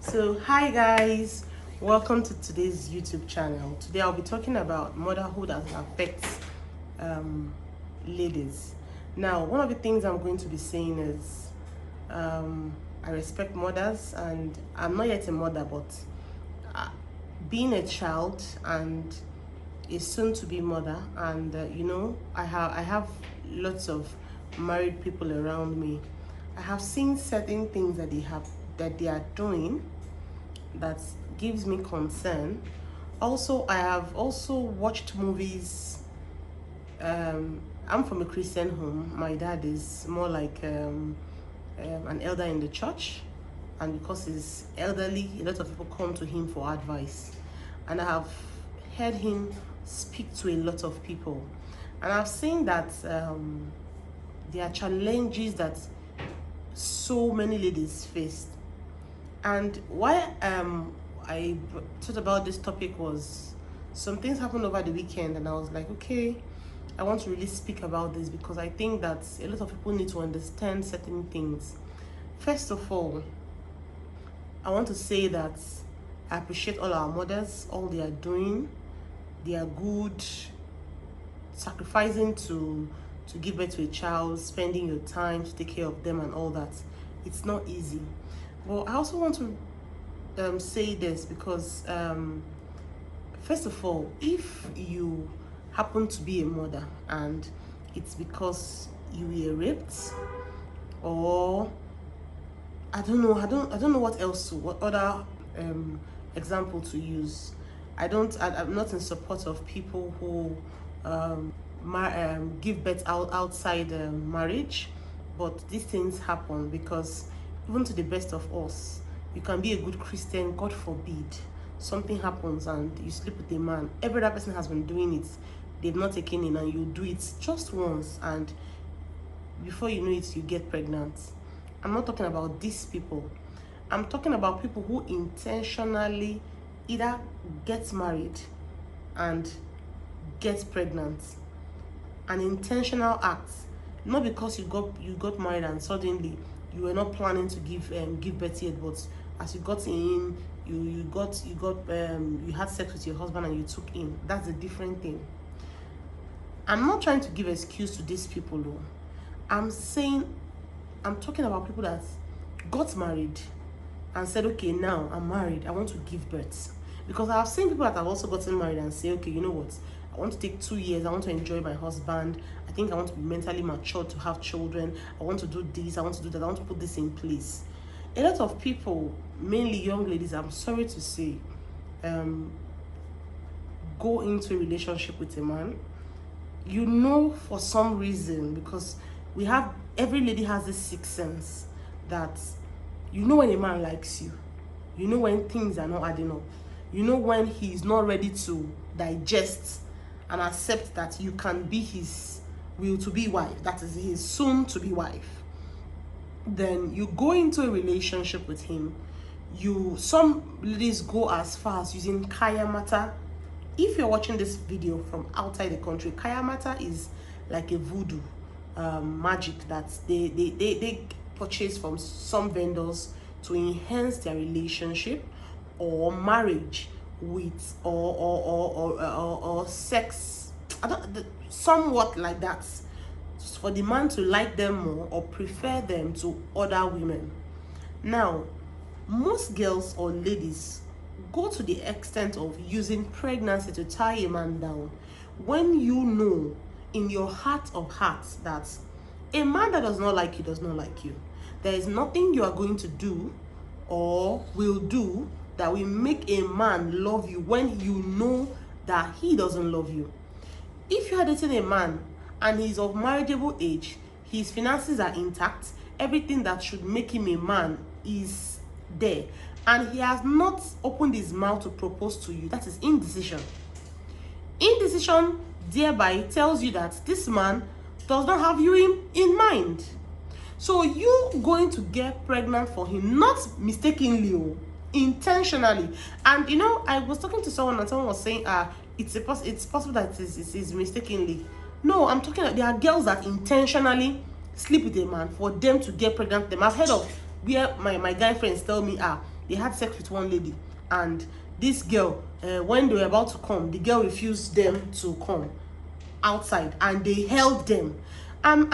So hi guys, welcome to today's YouTube channel. Today I'll be talking about motherhood as it affects um, ladies. Now, one of the things I'm going to be saying is I respect mothers, and I'm not yet a mother, but uh, being a child and a soon-to-be mother, and I have lots of married people around me. I have seen certain things that they are doing that gives me concern. Also, I have also watched movies. I'm from a Christian home. My dad is more like an elder in the church, and because he's elderly, a lot of people come to him for advice. And I have heard him speak to a lot of people, and I've seen that there are challenges that so many ladies face. And why I thought about this topic was some things happened over the weekend, and I was like, okay, I want to really speak about this because I think that a lot of people need to understand certain things. First of all, I want to say that I appreciate all our mothers, all they are doing. They are good, sacrificing to give birth to a child, spending your time to take care of them and all that. It's not easy. Well, I also want to say this because first of all, if you happen to be a mother and it's because you were raped, or I don't know what other example to use. I'm not in support of people who give birth outside marriage, but these things happen because even to the best of us, you can be a good Christian, God forbid something happens and you sleep with a man. Every other person has been doing it, they've not taken it, and you do it just once, and before you know it, you get pregnant. I'm not talking about these people. I'm talking about people who intentionally either get married and get pregnant. An intentional act, not because you got married and suddenly you were not planning to give birth yet, but as you got in, you had sex with your husband and you took in. That's a different thing. I'm not trying to give excuse to these people though. I'm talking about people that got married and said, okay, now I'm married, I want to give birth. Because I've seen people that have also gotten married and say, okay, you know what, I want to take 2 years, I want to enjoy my husband, I think I want to be mentally mature to have children, I want to do this, I want to do that, I want to put this in place. A lot of people, mainly young ladies, I'm sorry to say, go into a relationship with a man, for some reason, because every lady has this sixth sense that when a man likes you, when things are not adding up, when he's not ready to digest and accept that you can be his will to be wife, that is his soon to be wife. Then you go into a relationship with him. Some ladies go as far as using kaya mata. If you're watching this video from outside the country, kaya mata is like a voodoo magic that they purchase from some vendors to enhance their relationship or marriage with or sex. Somewhat like that, for the man to like them more or prefer them to other women. Now, most girls or ladies go to the extent of using pregnancy to tie a man down when you know in your heart of hearts that a man that does not like you does not like you. There is nothing you are going to do or will do that will make a man love you when you know that he doesn't love you. If you are dating a man and he's of marriageable age, his finances are intact, everything that should make him a man is there, and he has not opened his mouth to propose to you, that is indecision. Indecision thereby tells you that this man does not have you in mind. So you going to get pregnant for him, not mistakenly, intentionally. And I was talking to someone and someone was saying, it's possible that it is mistakenly. No, I'm talking there are girls that intentionally sleep with a man for them to get pregnant them. I've heard of where my guy friends tell me, they had sex with one lady, and this girl, when they were about to come, the girl refused them to come outside, and they held them. I'm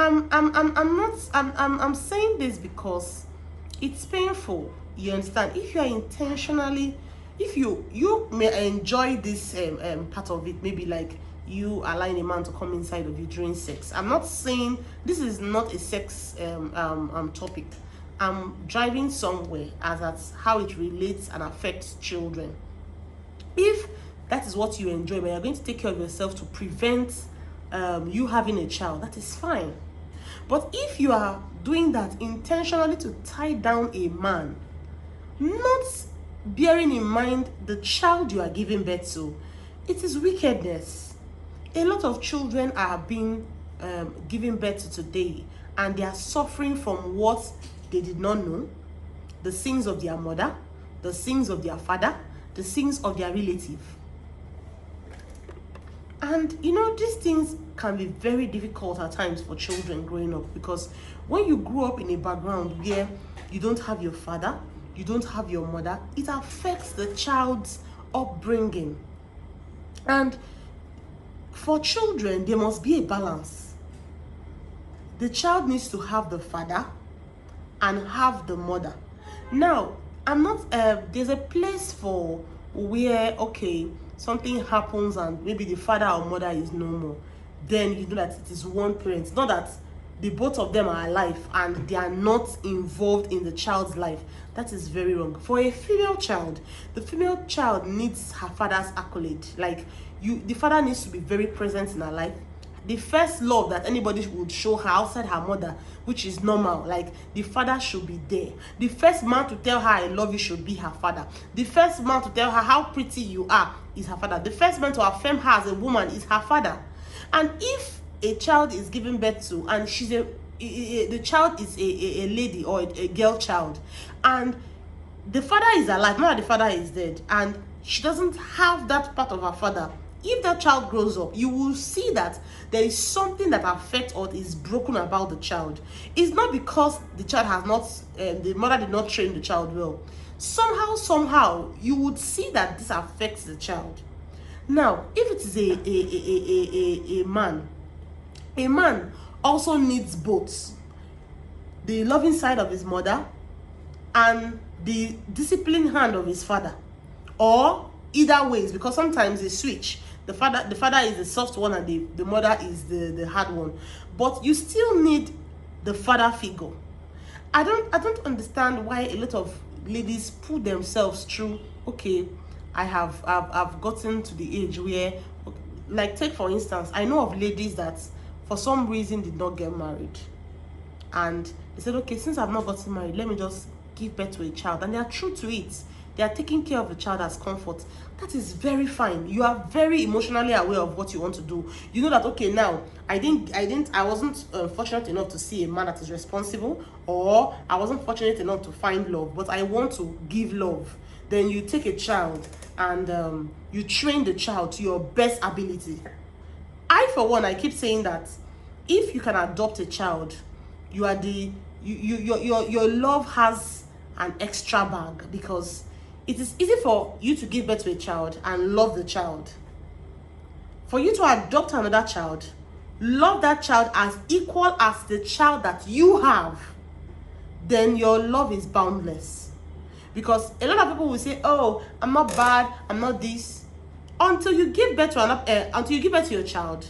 saying this because it's painful. You understand? If you are intentionally, if you may enjoy this part of it, maybe like you allowing a man to come inside of you during sex. I'm not saying this is not a sex topic. I'm driving somewhere as that's how it relates and affects children. If that is what you enjoy, but you're going to take care of yourself to prevent you having a child, that is fine. But if you are doing that intentionally to tie down a man, not bearing in mind the child you are giving birth to, it is wickedness. A lot of children are being given birth to today, and they are suffering from what they did not know, the sins of their mother, the sins of their father, the sins of their relative. And you know, these things can be very difficult at times for children growing up, because when you grow up in a background where you don't have your father, you don't have your mother, it affects the child's upbringing. And for children, there must be a balance. The child needs to have the father and have the mother. Now, I'm not, there's a place for where, okay, something happens and maybe the father or mother is no more. Then you know that it is one parent. Not that the both of them are alive and they are not involved in the child's life. That is very wrong. For a female child, the female child needs her father's accolade. Like, the father needs to be very present in her life. The first love that anybody would show her outside her mother, which is normal, like the father should be there. The first man to tell her I love you should be her father. The first man to tell her how pretty you are is her father. The first man to affirm her as a woman is her father. And if a child is given birth to, and the child is a lady or a girl child, and the father is alive, not that the father is dead, and she doesn't have that part of her father, if that child grows up, you will see that there is something that affects or is broken about the child. It's not because the child has not, the mother did not train the child well. Somehow, you would see that this affects the child. Now, if it is a man also needs both the loving side of his mother and the disciplined hand of his father, or either ways, because sometimes they switch. The father is the soft one and the mother is the hard one, but you still need the father figure. I don't understand why a lot of ladies put themselves through, okay, I've gotten to the age where, like, take for instance, I know of ladies that for some reason did not get married, and they said, okay, since I've not gotten married, let me just give birth to a child, and they are true to it. They are taking care of the child as comfort. That is very fine. You are very emotionally aware of what you want to do. You know that, okay, now I wasn't fortunate enough to see a man that is responsible, or I wasn't fortunate enough to find love, but I want to give love. Then you take a child and you train the child to your best ability. For one, I keep saying that if you can adopt a child, you are your love has an extra bag, because it is easy for you to give birth to a child and love the child. For you to adopt another child, love that child as equal as the child that you have, then your love is boundless. Because a lot of people will say, oh, I'm not bad, I'm not this, until you give birth to your child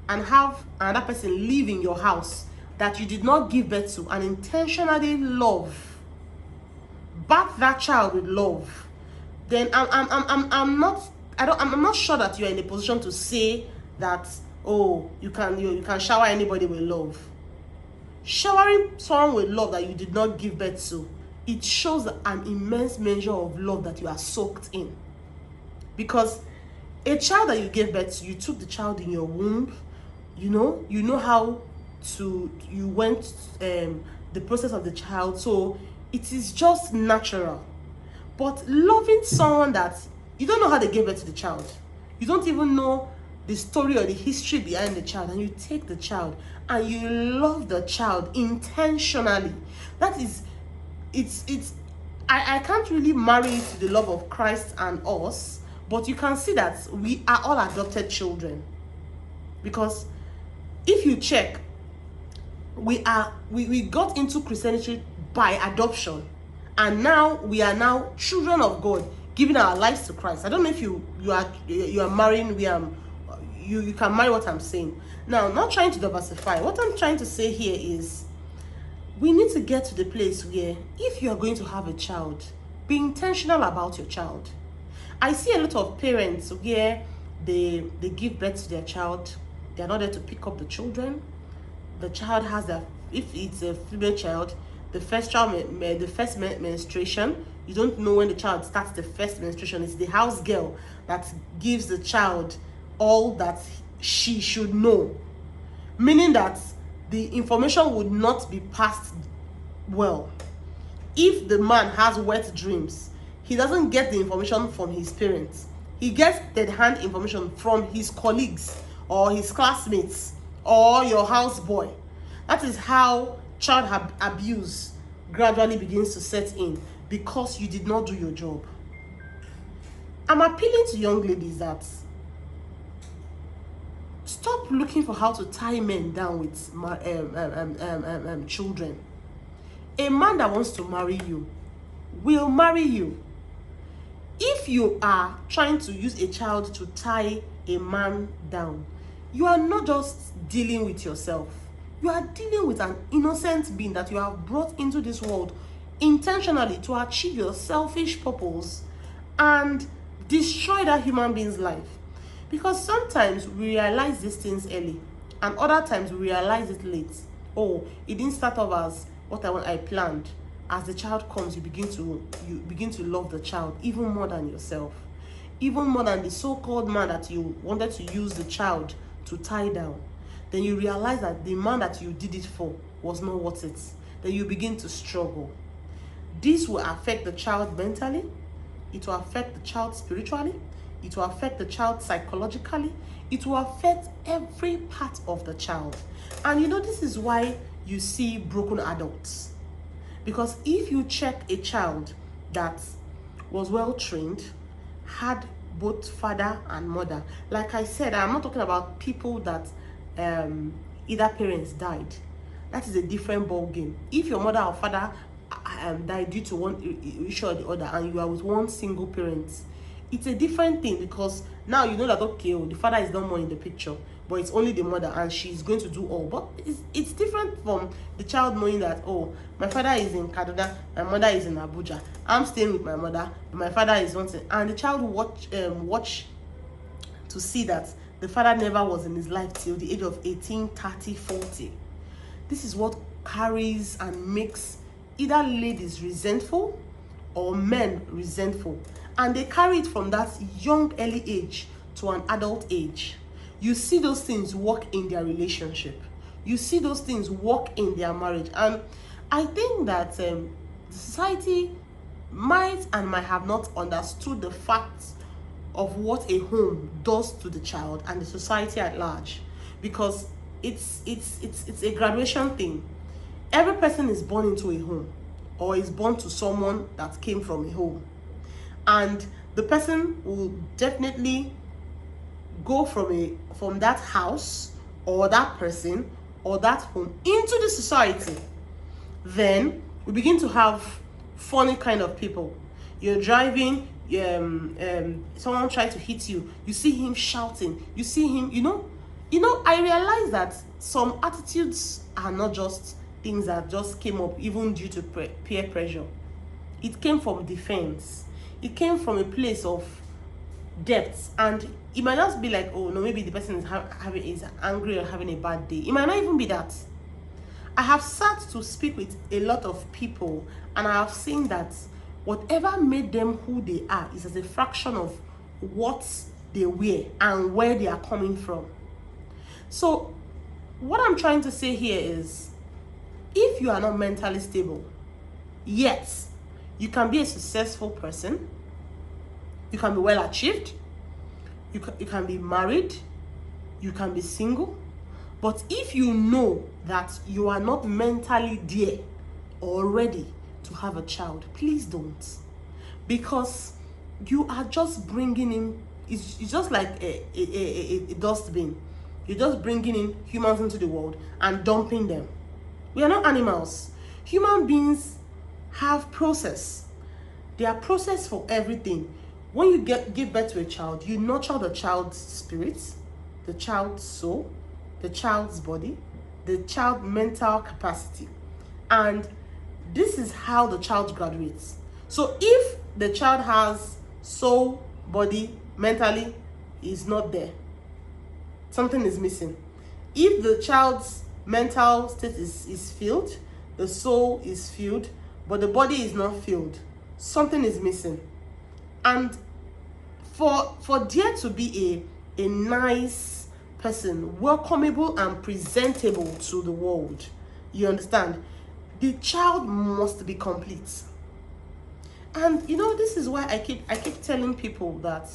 and have another person live in your house that you did not give birth to and intentionally love, bath that child with love. Then I'm not sure that you're in a position to say that, oh, you can shower anybody with love. Showering someone with love that you did not give birth to, it shows an immense measure of love that you are soaked in. Because a child that you gave birth to, you took the child in your womb, you know how you went the process of the child, so it is just natural. But loving someone that you don't know how they gave birth to the child, you don't even know the story or the history behind the child, and you take the child and you love the child intentionally, that is, it's I can't really marry it to the love of Christ and us, but you can see that we are all adopted children. Because if you check, we got into Christianity by adoption, and now we are now children of God, giving our lives to Christ. I don't know if you are marrying, you can marry what I'm saying. Now, not trying to diversify. What I'm trying to say here is, we need to get to the place where if you are going to have a child, be intentional about your child. I see a lot of parents where they give birth to their child, they are not there to pick up the children. The child has their, if it's a female child, the first menstruation, you don't know when the child starts the first menstruation. It's the house girl that gives the child all that she should know, meaning that the information would not be passed well. If the man has wet dreams, he doesn't get the information from his parents. He gets third-hand information from his colleagues or his classmates or your houseboy. That is how child abuse gradually begins to set in, because you did not do your job. I'm appealing to young ladies that stop looking for how to tie men down with children. A man that wants to marry you will marry you. If you are trying to use a child to tie a man down, you are not just dealing with yourself. You are dealing with an innocent being that you have brought into this world intentionally to achieve your selfish purpose and destroy that human being's life. Because sometimes we realize these things early, and other times we realize it late. Oh, it didn't start off as what I planned. As the child comes, you begin to love the child even more than yourself, even more than the so-called man that you wanted to use the child to tie down. Then you realize that the man that you did it for was not worth it. Then you begin to struggle. This will affect the child mentally. It will affect the child spiritually. It will affect the child psychologically. It will affect every part of the child. And you know, this is why you see broken adults. Because if you check a child that was well trained, had both father and mother, like I said, I'm not talking about people that either parents died. That is a different ball game. If your mother or father died due to one issue or the other, and you are with one single parent, it's a different thing, because now you know that, okay, the father is no more in the picture, but it's only the mother and she's going to do all. But it's different from the child knowing that, oh, my father is in Kaduna, my mother is in Abuja, I'm staying with my mother, my father is wanting, and the child watch to see that the father never was in his life till the age of 18, 30, 40. This is what carries and makes either ladies resentful or men resentful. And they carry it from that young, early age to an adult age. You see those things work in their relationship. You see those things work in their marriage. And I think that the society might have not understood the fact of what a home does to the child and the society at large. Because it's a graduation thing. Every person is born into a home, or is born to someone that came from a home. And the person will definitely go from that house or that person or that home into the society. Then we begin to have funny kind of people. You're driving, someone tried to hit you. You see him shouting. You see him, I realize that some attitudes are not just things that just came up even due to peer pressure. It came from defense. It came from a place of depth, and it might not be like, oh no, maybe the person is angry or having a bad day. It might not even be that. I have sat to speak with a lot of people, and I have seen that whatever made them who they are is as a fraction of what they were and where they are coming from. So what I'm trying to say here is, if you are not mentally stable, yet you can be a successful person, you can be well achieved, you can be married, you can be single, but if you know that you are not mentally there or ready to have a child, please don't. Because you are just bringing in, it's just like a dustbin. You're just bringing in humans into the world and dumping them. We are not animals. Human beings have process. They are process for everything. When you give birth to a child, you nurture the child's spirit, the child's soul, the child's body, the child's mental capacity. And this is how the child graduates. So if the child has soul, body, mentally is not there, something is missing. If the child's mental state is filled, the soul is filled, but the body is not filled, something is missing. And for there to be a nice person, welcomable and presentable to the world, you understand, the child must be complete. And you know, this is why I keep telling people that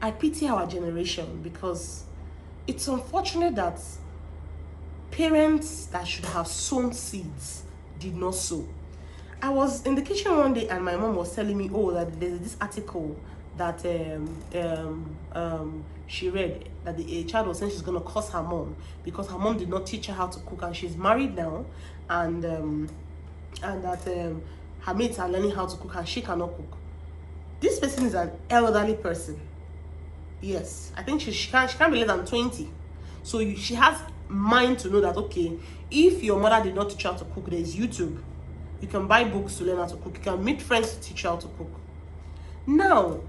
I pity our generation, because it's unfortunate that parents that should have sown seeds did not sow. I was in the kitchen one day and my mom was telling me, oh, that there's this article that she read, that a child was saying she's going to curse her mom because her mom did not teach her how to cook, and she's married now, and that her mates are learning how to cook and she cannot cook. This person is an elderly person. Yes, I think she can't be less than 20. So she has mind to know that, okay, if your mother did not teach you how to cook, there is YouTube. You can buy books to learn how to cook. You can meet friends to teach you how to cook. Now,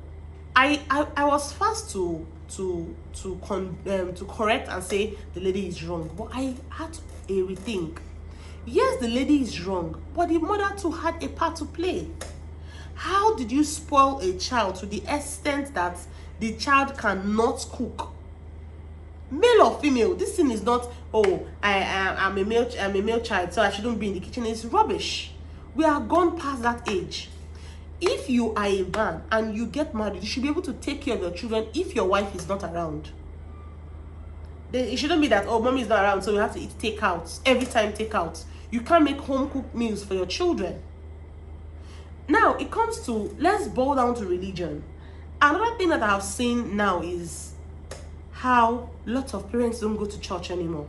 I was fast to correct and say the lady is wrong, but I had a rethink. Yes, the lady is wrong, but the mother too had a part to play. How did you spoil a child to the extent that the child cannot cook? Male or female, this thing is not, oh, I'm a male child, so I shouldn't be in the kitchen. It's rubbish. We are gone past that age. If you are a man and you get married, you should be able to take care of your children if your wife is not around. It shouldn't be that, oh, mommy is not around, so we have to eat takeouts. Every time takeouts. You can't make home-cooked meals for your children. Now, it comes to, let's boil down to religion. Another thing that I've seen now is how lots of parents don't go to church anymore.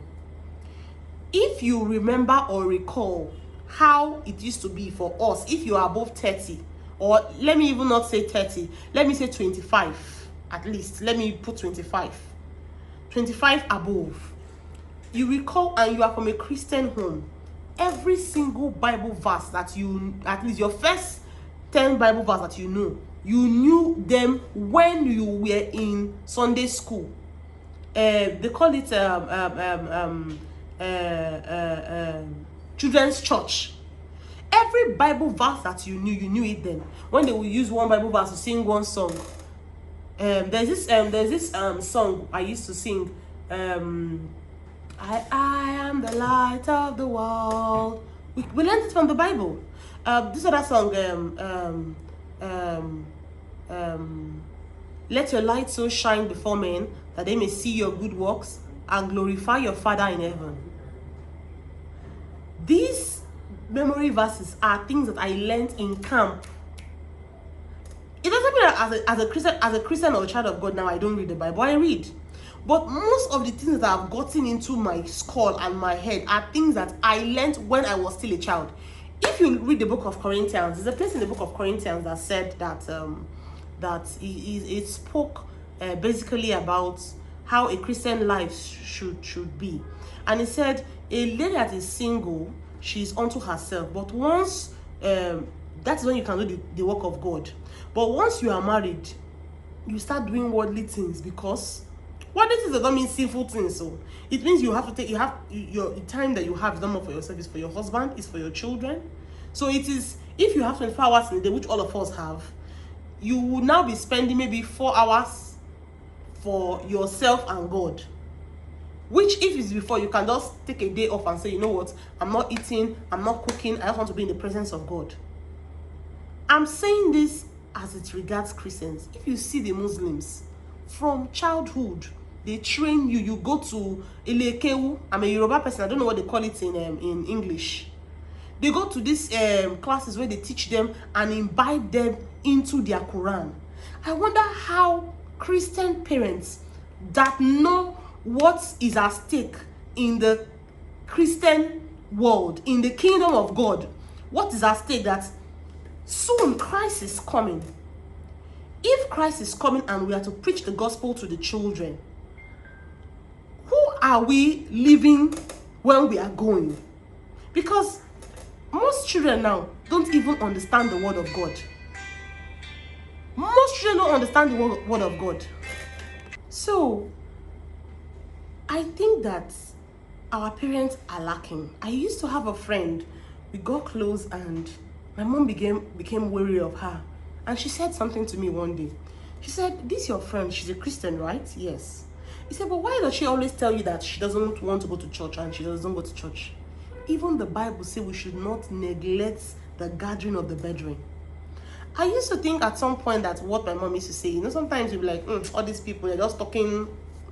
If you remember or recall how it used to be for us, if you are above 30, or let me even not say 30, let me say 25 at least. Let me put 25 above. You recall, and you are from a Christian home, every single Bible verse that you, at least your first 10 Bible verse that you knew them when you were in Sunday school. They call it children's church. Every Bible verse that you knew it then. When they will use one Bible verse to sing one song. There's this song I used to sing. I am the light of the world. We learned it from the Bible. This other song, let your light so shine before men that they may see your good works and glorify your Father in heaven. These memory verses are things that I learned in camp. It doesn't mean that as a Christian or a child of God now I don't read the Bible. I read. But most of the things that I've gotten into my skull and my head are things that I learned when I was still a child. If you read the book of Corinthians, there's a place in the book of Corinthians that said that it spoke basically about how a Christian life should be. And it said a lady that is single, she's unto herself. But once, that's when you can do the work of God. But once you are married, you start doing worldly things, because worldly things doesn't mean sinful things. So it means you have to take, your time that you have is not more for yourself, it's for your husband, it's for your children. So it is, if you have 24 hours in a day, which all of us have, you will now be spending maybe 4 hours for yourself and God. Which, if it's before, you can just take a day off and say, you know what, I'm not eating, I'm not cooking, I just want to be in the presence of God. I'm saying this as it regards Christians. If you see the Muslims, from childhood, they train you. You go to Elekewu. I'm a Yoruba person. I don't know what they call it in English. They go to these classes where they teach them and imbibe them into their Quran. I wonder how Christian parents that know what is at stake in the Christian world, in the kingdom of God, what is at stake, that soon Christ is coming. If Christ is coming and we are to preach the gospel to the children, who are we leaving when we are going? Because most children now don't even understand the word of God. Most children don't understand the word of God. So I think that our parents are lacking. I used to have a friend. We got close and my mom became wary of her. And she said something to me one day. She said, "This your friend, she's a Christian, right?" "Yes." He said, "But why does she always tell you that she doesn't want to go to church and she doesn't go to church? Even the Bible says we should not neglect the gathering of the brethren." I used to think at some point that what my mom used to say, you know, sometimes you'd be like, all these people, they're just talking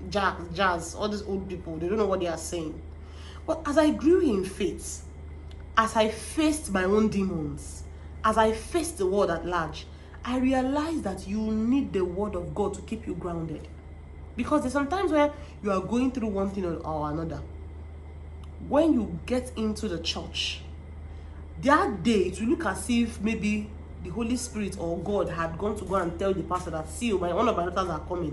jazz, all these old people, they don't know what they are saying. But as I grew in faith, as I faced my own demons, as I faced the world at large, I realized that you need the word of God to keep you grounded. Because there's sometimes where you are going through one thing or another. When you get into the church, that day it will look as if maybe the Holy Spirit or God had gone to go and tell the pastor that, "See, one of my daughters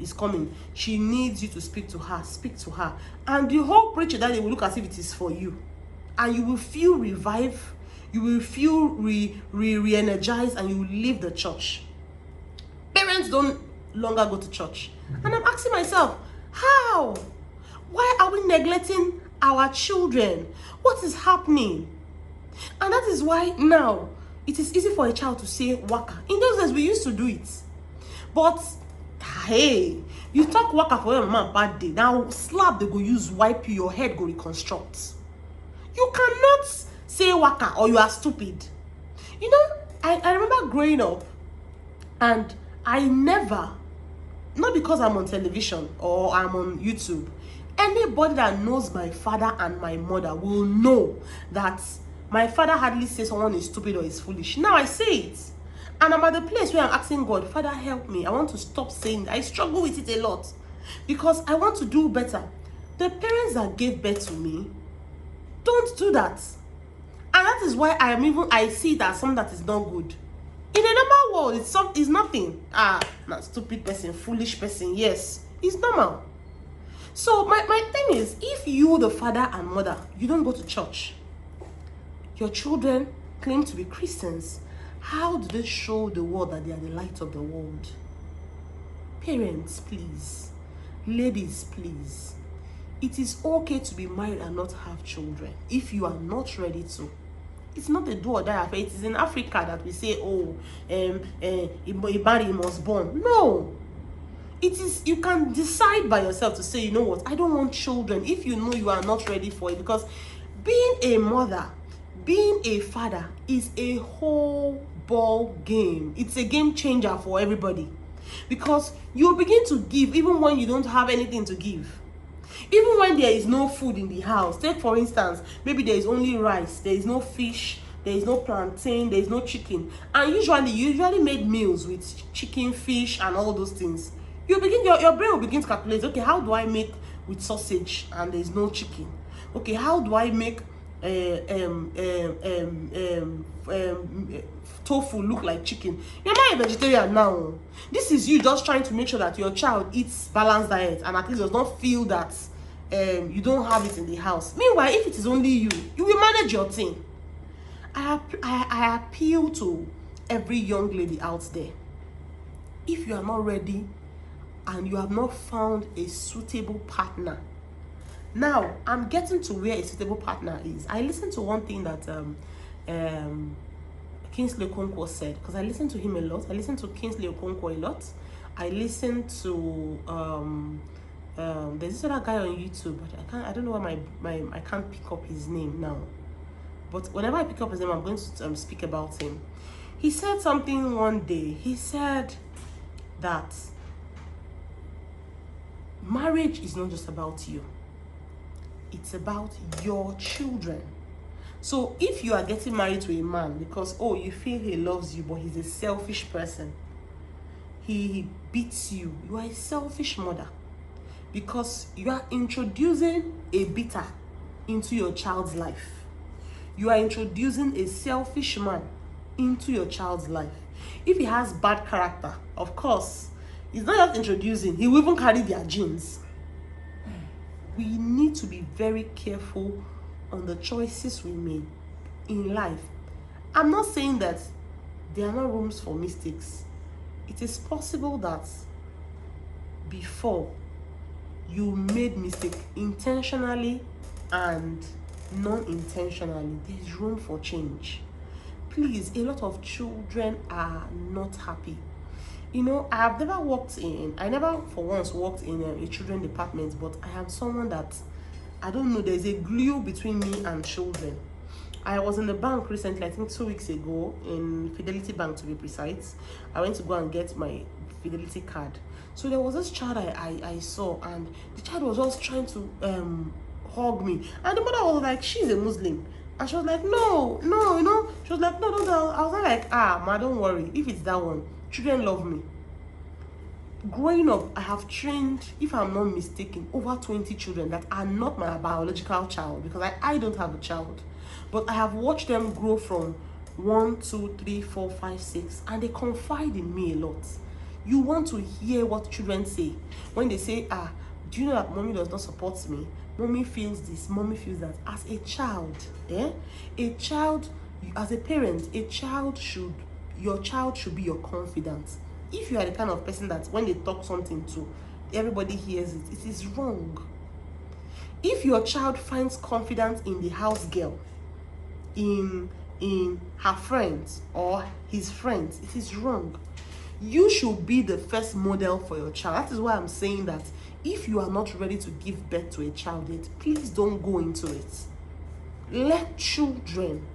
is coming. She needs you to speak to her. Speak to her." And the whole preacher that day will look as if it is for you. And you will feel revived, you will feel re-energized, and you will leave the church. Parents don't longer go to church. And I'm asking myself, how? Why are we neglecting our children? What is happening? And that is why now it is easy for a child to say waka. In those days we used to do it. But hey, you talk waka for your mama bad day. Now slap they go use wipe you, your head go reconstruct. You cannot say waka or you are stupid. You know, I remember growing up and I never, not because I'm on television or I'm on YouTube, anybody that knows my father and my mother will know that my father hardly says someone is stupid or is foolish. Now I say it. And I'm at the place where I'm asking God, "Father, help me. I want to stop saying that." I struggle with it a lot because I want to do better. The parents that gave birth to me don't do that. And that is why I see it as something that is not good. In a normal world, it's nothing. Not stupid person, foolish person. Yes, it's normal. So my thing is, if you, the father and mother, you don't go to church, your children claim to be Christians, how do they show the world that they are the light of the world? Parents, please. Ladies, please. It is okay to be married and not have children if you are not ready to. It's not a do or die affair. It is in Africa that we say, he must born. No. It is, you can decide by yourself to say, you know what, I don't want children, if you know you are not ready for it. Because being a mother, being a father is a whole ball game. It's a game changer for everybody. Because you begin to give even when you don't have anything to give. Even when there is no food in the house. Take for instance, maybe there is only rice, there is no fish, there is no plantain, there is no chicken. And you usually made meals with chicken, fish, and all those things. Your brain will begin to calculate, okay, how do I make with sausage and there is no chicken? Okay, how do I make tofu look like chicken? You're not a vegetarian now. This is you just trying to make sure that your child eats balanced diet and at least does not feel that you don't have it in the house. Meanwhile, if it is only you will manage your thing. I appeal to every young lady out there. If you are not ready and you have not found a suitable partner, now I'm getting to where a suitable partner is. I listened to one thing that Kingsley Okonkwo said, because I listen to him a lot. I listen to Kingsley Okonkwo a lot. I listen to there's this other guy on YouTube, but I don't know why I can't pick up his name now. But whenever I pick up his name, I'm going to speak about him. He said something one day. He said that marriage is not just about you. It's about your children. So if you are getting married to a man because, oh, you feel he loves you, but he's a selfish person, he beats you, you are a selfish mother, because you are introducing a beater into your child's life. You are introducing a selfish man into your child's life. If he has bad character, of course, he's not just introducing, he will even carry their genes. We need to be very careful on the choices we make in life. I'm not saying that there are no rooms for mistakes. It is possible that before you made mistake intentionally and non-intentionally, there's room for change. Please, a lot of children are not happy. You know, I never for once worked in a children department, but I am someone that, I don't know, there's a glue between me and children. I was in the bank recently, I think 2 weeks ago, in Fidelity Bank to be precise. I went to go and get my Fidelity card. So there was this child I saw, and the child was just trying to hug me. And the mother was like, she's a Muslim. And she was like, no, you know, she was like, no. I was like, ma, don't worry. If it's that one, children love me. Growing up, I have trained, if I'm not mistaken, over 20 children that are not my biological child, because I don't have a child. But I have watched them grow from 1, 2, 3, 4, 5, 6, and they confide in me a lot. You want to hear what children say. When they say, do you know that mommy does not support me? Mommy feels this, mommy feels that. As a child, as a parent, your child should be your confidant. If you are the kind of person that when they talk something to, everybody hears it, it is wrong. If your child finds confidence in the house girl, in her friends or his friends, it is wrong. You should be the first model for your child. That is why I'm saying that if you are not ready to give birth to a child yet, please don't go into it. Let children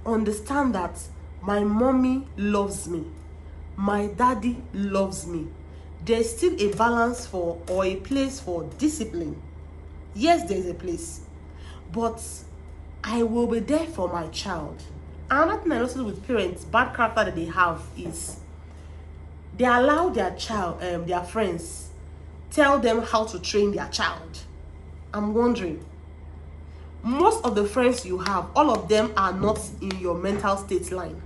understand that my mommy loves me, my daddy loves me. There's still a balance for, or a place for, discipline. Yes, there's a place, but I will be there for my child. Another thing I noticed with parents, bad character that they have is they allow their child, their friends, tell them how to train their child. I'm wondering, most of the friends you have, all of them are not in your mental state line.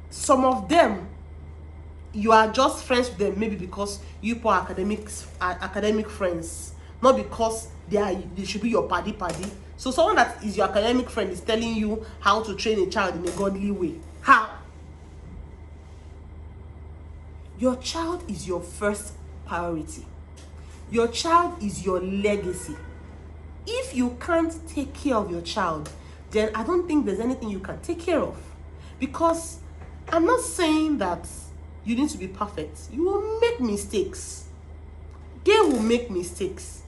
Some of them, you are just friends with them maybe because you are academic friends, not because they should be your paddy. So someone that is your academic friend is telling you how to train a child in a godly way. How? Your child is your first priority. Your child is your legacy. If you can't take care of your child, then I don't think there's anything you can take care of. Because I'm not saying that you need to be perfect. You will make mistakes. They will make mistakes.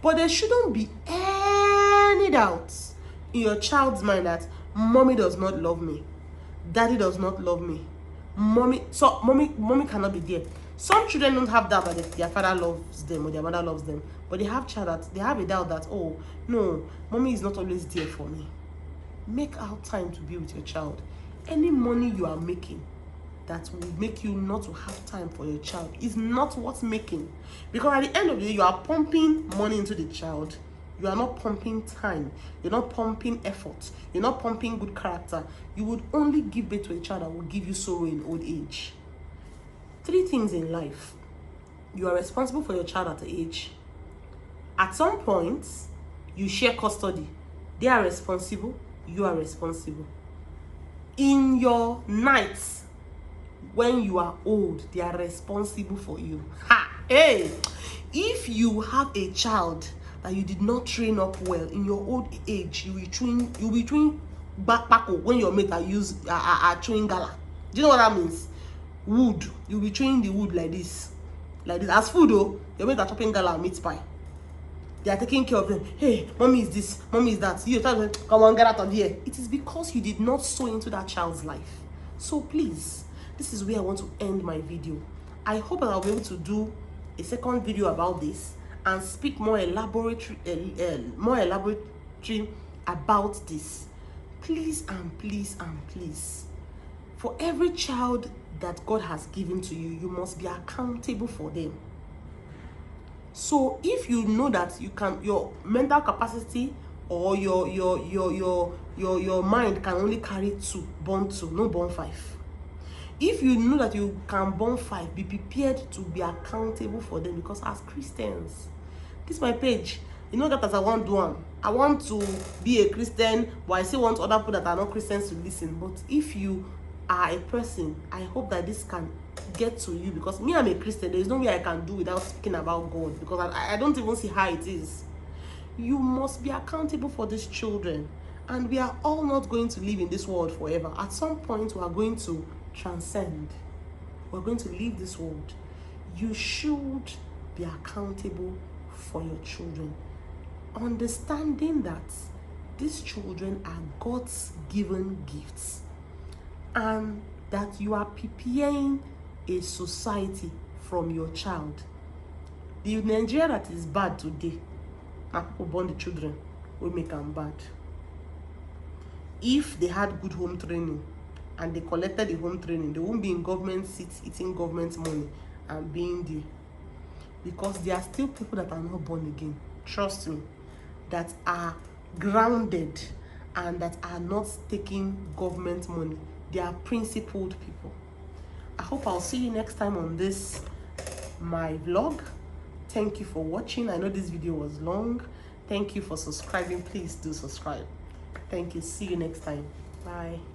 But there shouldn't be any doubt in your child's mind that mommy does not love me, daddy does not love me, mommy cannot be there. Some children don't have doubt that their father loves them or their mother loves them, but they have a doubt that, oh no, mommy is not always there for me. Make out time to be with your child. Any money you are making that will make you not to have time for your child is not worth making, because at the end of the day, you are pumping money into the child. You are not pumping time. You're not pumping effort. You're not pumping good character. You would only give birth to a child that will give you sorrow in old age. 3 things in life. You are responsible for your child at the age. At some point, you share custody. They are responsible. You are responsible. In your nights, when you are old, they are responsible for you. Hey, if you have a child that you did not train up well in your old age, you will be chewing backpack when your mate are chewing gala. Do you know what that means? Wood. You'll be chewing the wood like this. As food though, your mate are chopping gala and meat pie. They are taking care of them. Hey, mommy is this, mommy is that. You tell them, come on, get out of here. It is because you did not sow into that child's life. So please, this is where I want to end my video. I hope that I'll be able to do a second video about this and speak more elaborately doctrine about this. Please and please and please, for every child that God has given to you, you must be accountable for them. So if you know that you can, your mental capacity or your mind can only carry 2, born 2, no born 5. If you know that you can born 5, be prepared to be accountable for them, because as Christians, this is my page. You know that as I want to do, I want to be a Christian, but I still want other people that are not Christians to listen. But if you are a person, I hope that this can get to you, because me, I'm a Christian. There is no way I can do without speaking about God, because I don't even see how it is. You must be accountable for these children, and we are all not going to live in this world forever. At some point, we are going to transcend. We're going to leave this world. You should be accountable for your children, understanding that these children are God's given gifts, and that you are preparing a society from your child. The Nigeria that is bad today, and people born the children will make them bad. If they had good home training and they collected the home training, they won't be in government seats eating government money and being there. Because there are still people that are not born again, trust me, that are grounded and that are not taking government money. They are principled people. I hope I'll see you next time on this, my vlog. Thank you for watching. I know this video was long. Thank you for subscribing. Please do subscribe. Thank you. See you next time. Bye.